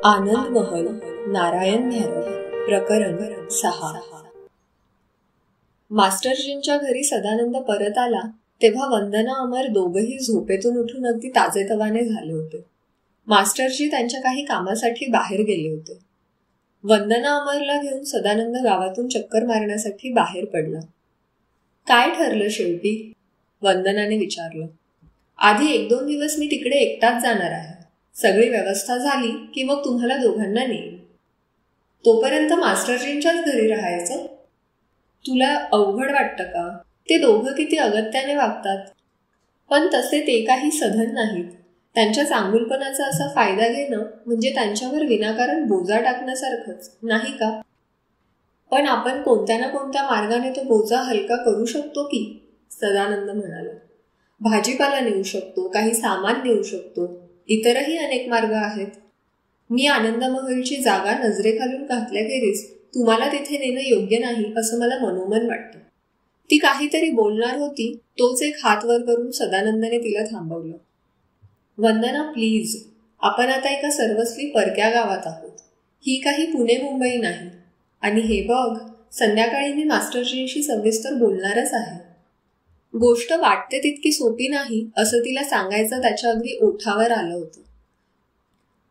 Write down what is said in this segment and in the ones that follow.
आनंद महल नारायण भैरव प्रकरण 6. मास्टरजींच्या घरी सदानंद परत आला तेव्हा वंदना अमर दोघंही झोपेतून उठून अगदी ताजेतवाने झाले होते. मास्टरजी त्यांच्या काही कामासाठी बाहेर गेले होते. वंदना अमरला घेऊन सदानंद गावातून चक्कर मारण्यासाठी बाहेर पडला. काय ठरलं शेवटी? वंदनाने विचारलं. आधी 1-2 दिवस मी तिकडे एकटाच जाणार आहे. सगळी व्यवस्था झाली की मग तुम्हाला दोघांना नेईन. तोपर्यंत मास्टरजींच्याच घरी राहायचं? तुला अवघड वाटतं का? ते दोघं किती अगत्याने वागतात. पण तसे ते काही सधन नाहीत. त्यांच्या चांगुलपणाचा असा फायदा घेणं म्हणजे त्यांच्यावर विनाकारण बोजा टाकण्यासारखंच, नाही का? पण आपण कोणत्या ना कोणत्या मार्गाने तो बोजा हलका करू शकतो की? सदानंद म्हणाला. भाजीपाला नेऊ शकतो, काही सामान नेऊ शकतो. इतरही अनेक मार्ग आहेत. मी आनंद महलची जागा नजरेखालून घातल्याखेरीज तुम्हाला तिथे नेणं योग्य नाही असं मला मनोमन वाटतं. ती काहीतरी बोलणार होती. तोच एक हात वर करून सदानंदने तिला थांबवलं. वंदना प्लीज, आपण आता एका सर्वस्वी परक्या गावात आहोत. ही काही पुणे मुंबई नाही. आणि हे बघ, संध्याकाळी मी मास्टरजींशी सविस्तर बोलणारच आहे. गोष्ट वाटते तितकी सोपी नाही असं तिला सांगायचं त्याच्या अगदी ओठावर आलं होतं.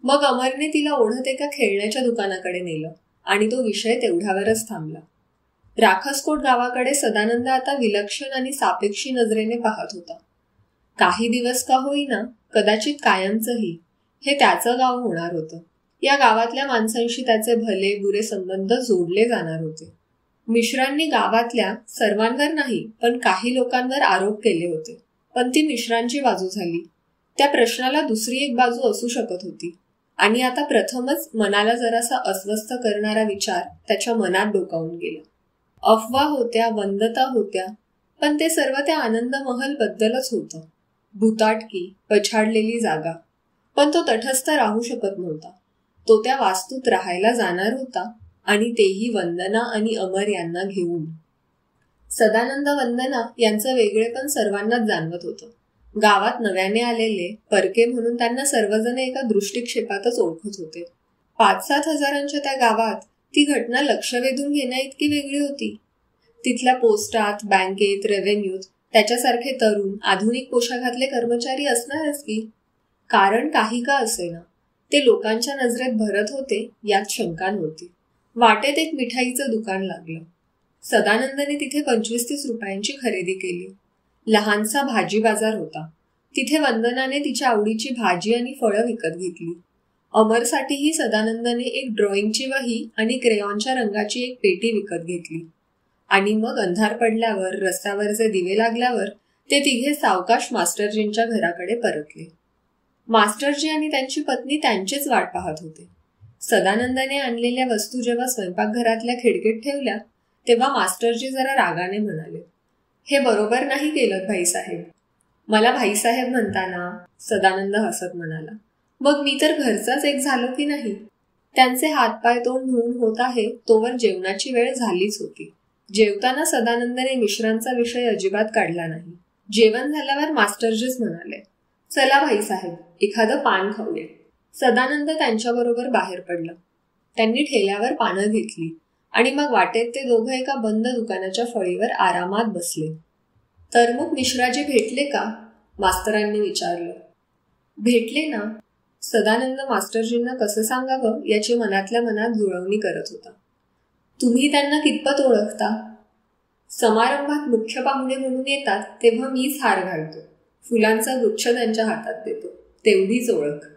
मग अमरने तिला ओढत एका खेळण्याच्या दुकानाकडे नेलं आणि तो विषय तेवढ्यावरच थांबला. राखसकोट गावाकडे सदानंद आता विलक्षण आणि सापेक्षी नजरेने पाहत होता. काही दिवस का होईना, कदाचित कायमचंही, हे त्याचं गाव होणार होतं. या गावातल्या माणसांशी त्याचे भले बुरे संबंध जोडले जाणार होते. मिश्रांनी गावातल्या सर्वांवर नाही पण काही लोकांवर आरोप केले होते. पण ती मिश्रांची बाजू झाली. त्या प्रश्नाला दुसरी एक बाजू असू शकत होती. आणि आता प्रथमच मनाला जरासा अस्वस्थ करणारा विचार त्याच्या मनात डोकावून गेला. अफवा होत्या, वंदता होत्या, पण ते सर्व त्या आनंद महल बद्दलच होतं. भुताटकी, पछाडलेली जागा. पण तो तटस्थ राहू शकत नव्हता. तो त्या वास्तूत राहायला जाणार होता आणि तेही वंदना आणि अमर यांना घेऊन. सदानंद वंदना यांचं वेगळेपण सर्वांनाच जाणवत होतं. गावात नव्याने आलेले परके म्हणून त्यांना सर्वजण एका दृष्टिक्षेपातच ओळखत होते. 5-7 हजारांच्या त्या गावात ती घटना लक्ष वेधून घेण्या इतकी वेगळी होती. तिथल्या पोस्टात, बँकेत, रेव्हेन्यूत त्याच्यासारखे तरुण, आधुनिक पोशाखातले कर्मचारी असणारच की. कारण काही का असेना, ते लोकांच्या नजरेत भरत होते यात शंका नव्हती. वाटेत एक मिठाईचं दुकान लागलं. सदानंदने तिथे 25-30 रुपयांची खरेदी केली. लहानसा भाजी बाजार होता. तिथे वंदनाने तिच्या आवडीची भाजी आणि फळं विकत घेतली. अमरसाठीही सदानंदने एक ड्रॉइंगची वही आणि क्रेयॉनच्या रंगाची एक पेटी विकत घेतली. आणि मग अंधार पडल्यावर, रस्त्यावरचे दिवे लागल्यावर ते तिघे सावकाश मास्टरजींच्या घराकडे परतले. मास्टरजी आणि त्यांची पत्नी त्यांचीच वाट पाहत होते. सदानंदाने आणलेल्या वस्तू जेव्हा स्वयंपाकघरातल्या खिडकीत ठेवल्या तेव्हा मास्टरजी जरा रागाने म्हणाले. हे बरोबर नाही केलं भाईसाहेब. मला भाईसाहेब म्हणताना? सदानंद हसत म्हणाला. मग मी तर घरचाच एक झालो की नाही? त्यांचे हातपाय तोंड धुवून होत आहे तोवर जेवणाची वेळ झालीच होती. जेवताना सदानंदने मिश्रांचा विषय अजिबात काढला नाही. जेवण झाल्यावर मास्टरजीच म्हणाले, चला भाईसाहेब, एखादं पान खाऊया. सदानंद त्यांच्याबरोबर बाहेर पडला. त्यांनी ठेल्यावर पानं घेतली आणि मग वाटेत ते दोघं एका बंद दुकानाच्या फळीवर आरामात बसले. तर मग मिश्राजी भेटले का? मास्तरांनी विचारलं. भेटले ना. सदानंद मास्टरजींना कसं सांगावं याची मनातल्या मनात जुळवणी करत होता. तुम्ही त्यांना कितपत ओळखता? समारंभात मुख्य पाहुणे म्हणून येतात तेव्हा मीच हार घालतो, फुलांचा गुच्छ त्यांच्या हातात देतो, तेवढीच ओळख.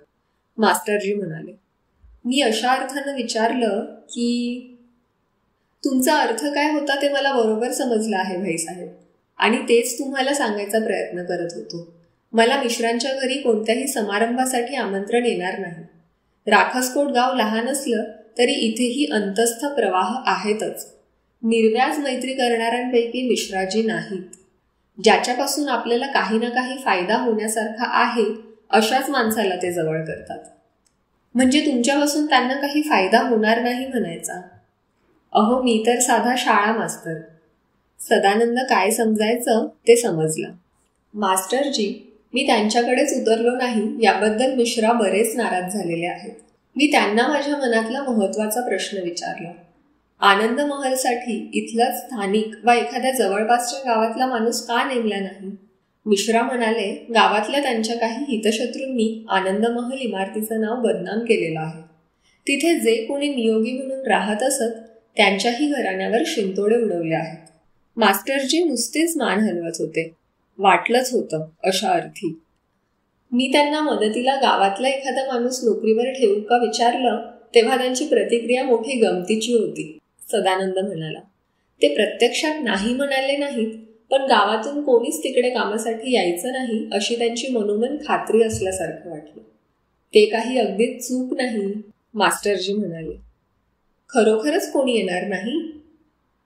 मास्टरजी म्हणाले. मी अशा अर्थानं विचारलं की तुमचा अर्थ काय होता ते मला बरोबर समजलं आहे भाईसाहेब, आणि तेच तुम्हाला सांगायचा प्रयत्न करत होतो. मला मिश्रांच्या घरी कोणत्याही समारंभासाठी आमंत्रण येणार नाही. राखसकोट गाव लहान असलं तरी इथेही अंतस्थ प्रवाह आहेतच. निर्व्याज मैत्री करणाऱ्यांपैकी मिश्राजी नाहीत. ज्याच्यापासून आपल्याला काही ना काही फायदा होण्यासारखा आहे अशाच माणसाला ते जवळ करतात. म्हणजे तुमच्यापासून त्यांना काही फायदा होणार नाही म्हणायचा? अहो, मी तर साधा शाळा मास्तर. सदानंद काय समजायचं ते समजला. मास्टरजी, मी त्यांच्याकडेच उतरलो नाही याबद्दल मिश्रा बरेच नाराज झालेले आहेत. मी त्यांना माझ्या मनातला महत्वाचा प्रश्न विचारला. आनंद महलसाठी इथलाच स्थानिक वा एखाद्या जवळपासच्या गावातला माणूस का नेमला नाही? मिश्रा म्हणाले, गावातल्या त्यांच्या काही हितशत्रूंनी आनंद महल इमारतीचं नाव बदनाम केलेलं आहे. तिथे जे कोणी नियोगी म्हणून राहत असत त्यांच्याही घराण्यावर शिंतोडे उडवले आहेत. मास्टरजी नुसतेच मान हलवत होते. वाटलंच होतं अशा अर्थी. मी त्यांना मदतीला गावातला एखादा माणूस नोकरीवर ठेवू का विचारलं तेव्हा त्यांची प्रतिक्रिया मोठी गमतीची होती. सदानंद म्हणाला, ते प्रत्यक्षात नाही म्हणाले नाहीत, पण गावातून कोणीच तिकडे कामासाठी यायचं नाही अशी त्यांची मनोमन खात्री असल्यासारखं वाटलं. ते काही अगदीच चूक नाही, मास्टरजी म्हणाले. खरोखरच कोणी येणार नाही?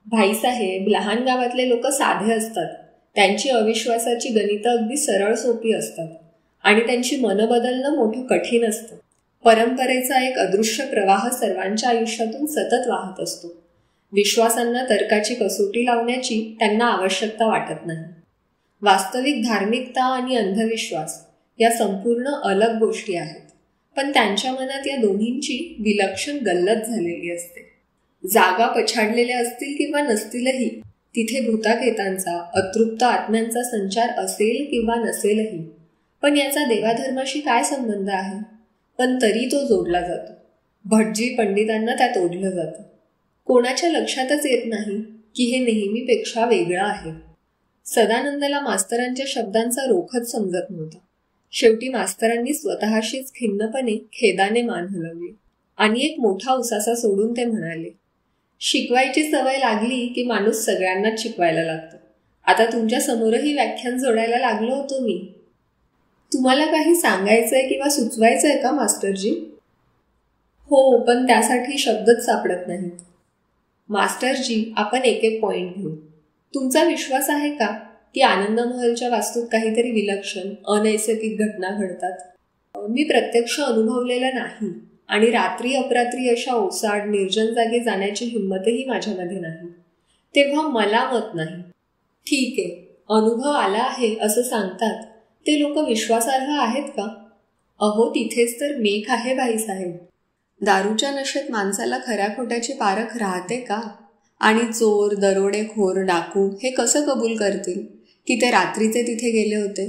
भाईसाहेब, लहान गावातले लोक साधे असतात. त्यांची अविश्वासाची गणितं अगदी सरळ सोपी असतात आणि त्यांची मनं बदलणं मोठं कठीण असतं. परंपरेचा एक अदृश्य प्रवाह सर्वांच्या आयुष्यातून सतत वाहत असतो. विश्वासांना तर्काची कसोटी लावण्याची त्यांना आवश्यकता वाटत नाही. वास्तविक धार्मिकता आणि अंधविश्वास या संपूर्ण अलग गोष्टी आहेत, पण त्यांच्या मनात या दोन्हींची विलक्षण गल्लत झालेली असते. जागा पछाडलेल्या असतील किंवा नसतीलही, तिथे भूताकेतांचा, अतृप्त आत्म्यांचा संचार असेल किंवा नसेलही, पण याचा देवाधर्माशी काय संबंध आहे? पण तरी तो जोडला जातो. भटजी पंडितांना त्यात ओढलं जातं. कोणाच्या लक्षातच येत नाही की हे नेहमीपेक्षा वेगळं आहे. सदानंदला मास्तरांच्या शब्दांचा रोखच समजत नव्हता. शेवटी मास्तरांनी स्वतःशीच खिन्नपणे खेदाने मान हलवली आणि एक मोठा उसासा सोडून ते म्हणाले, शिकवायची सवय लागली की माणूस सगळ्यांनाच शिकवायला लागतो. आता तुमच्या समोरही व्याख्यान जोडायला लागलो होतो मी. तुम्हाला काही सांगायचंय किंवा सुचवायचंय का मास्टरजी? हो, पण त्यासाठी शब्दच सापडत नाहीत. मास्टरजी, आपण एक एक पॉइंट घेऊ. तुमचा विश्वास आहे का की आनंद महलच्या वास्तूत काहीतरी विलक्षण अनैसर्गिक घटना घडतात? मी प्रत्यक्ष अनुभवलेलं नाही आणि रात्री अपरात्री अशा ओसाड निर्जन जागी जाण्याची हिंमतही माझ्यामध्ये नाही. तेव्हा मला मत नाही. ठीक आहे, अनुभव आला आहे असं सांगतात ते लोक विश्वासार्ह आहेत का? अहो, तिथेच तर मेख आहे भाईसाहेब. दारूच्या नशेत माणसाला खऱ्या खोट्याची पारख राहते का? आणि चोर, दरोडेखोर, डाकू हे कसं कबूल करतील की ते रात्रीचे तिथे गेले होते?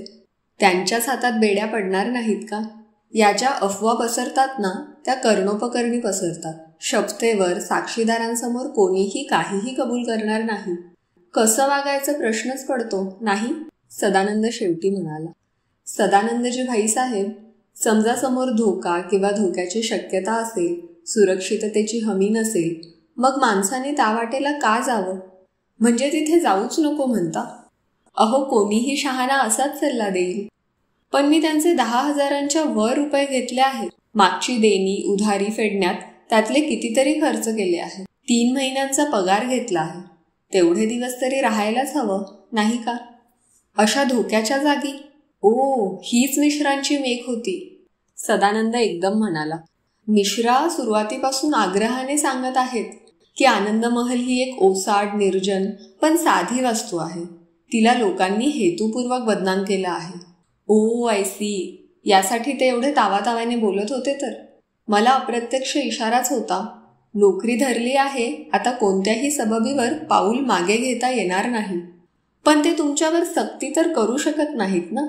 त्यांच्याच हातात बेड्या पडणार नाहीत का? या ज्या अफवा पसरतात ना, त्या कर्णोपकर्णी पसरतात. शपथेवर साक्षीदारांसमोर कोणीही काहीही कबूल करणार नाही. कसं वागायचं प्रश्नच पडतो नाही? सदानंद शेवटी म्हणाला. सदानंदजी भाईसाहेब, समजा समोर धोका किंवा धोक्याची शक्यता असेल, सुरक्षिततेची हमी नसेल, मग माणसाने त्या वाटेला का जावं? म्हणजे तिथे जाऊच नको म्हणता? अहो, कोणीही शहाणा असाच सल्ला देईल. पण मी त्यांचे 10,000च्या वर रुपये घेतले आहेत. मागची देणी उधारी फेडण्यात त्यातले कितीतरी खर्च केले आहे. 3 महिन्यांचा पगार घेतला आहे. तेवढे दिवस तरी राहायलाच हवं नाही का? अशा धोक्याच्या जागी? ओ, हीच मिश्रांची मेख होती. सदानंद एकदम म्हणाला. मिश्रा सुरुवातीपासून आग्रहाने सांगत आहेत की आनंद महल ही एक ओसाड, निर्जन पण साधी वास्तू आहे. तिला लोकांनी हेतुपूर्वक बदनाम केलं आहे. ओ, आय सी. यासाठी ते एवढे तावाताव्याने बोलत होते तर? मला अप्रत्यक्ष इशाराच होता. नोकरी धरली आहे, आता कोणत्याही सबबीवर पाऊल मागे घेता येणार नाही. पण ते तुमच्यावर सक्ती तर करू शकत नाहीत ना?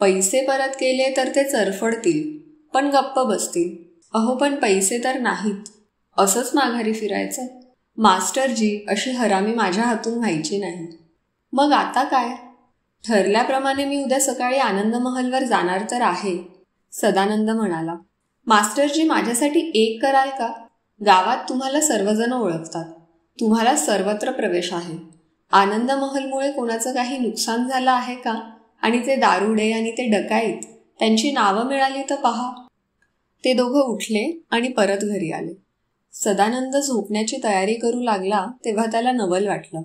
पैसे परत केले तर ते चरफडतील, पण गप्प बसतील. अहो, पण पैसे तर नाहीत. असंच माघारी फिरायचं? मास्टरजी, अशी हरामी माझ्या हातून व्हायची नाही. मग आता काय? ठरल्याप्रमाणे मी उद्या सकाळी आनंद महलवर जाणार तर आहे, सदानंद म्हणाला. मास्टरजी, माझ्यासाठी एक कराल का? गावात तुम्हाला सर्वजण ओळखतात. तुम्हाला सर्वत्र प्रवेश आहे. आनंद महलमुळे कोणाचं काही नुकसान झालं आहे का? आणि ते दारुडे आणि ते डकाईत, त्यांची नावं मिळाली तर पहा. ते दोघं उठले आणि परत घरी आले. सदानंद झोपण्याची तयारी करू लागला तेव्हा त्याला नवल वाटलं.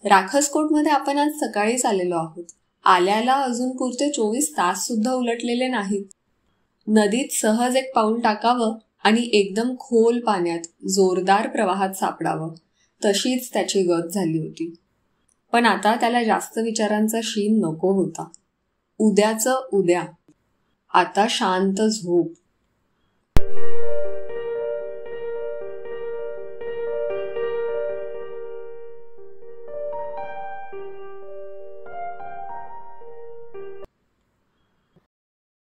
राखसकोटमध्ये आपण आज सकाळीच आलेलो आहोत. आल्याला अजून पुरते 24 तास सुद्धा उलटलेले नाहीत. नदीत सहज एक पाऊल टाकावं आणि एकदम खोल पाण्यात जोरदार प्रवाहात सापडावं, तशीच त्याची गत झाली होती. पण आता त्याला जास्त विचारांचा शीन नको होता. उद्याचं उद्या. आता शांत झोप.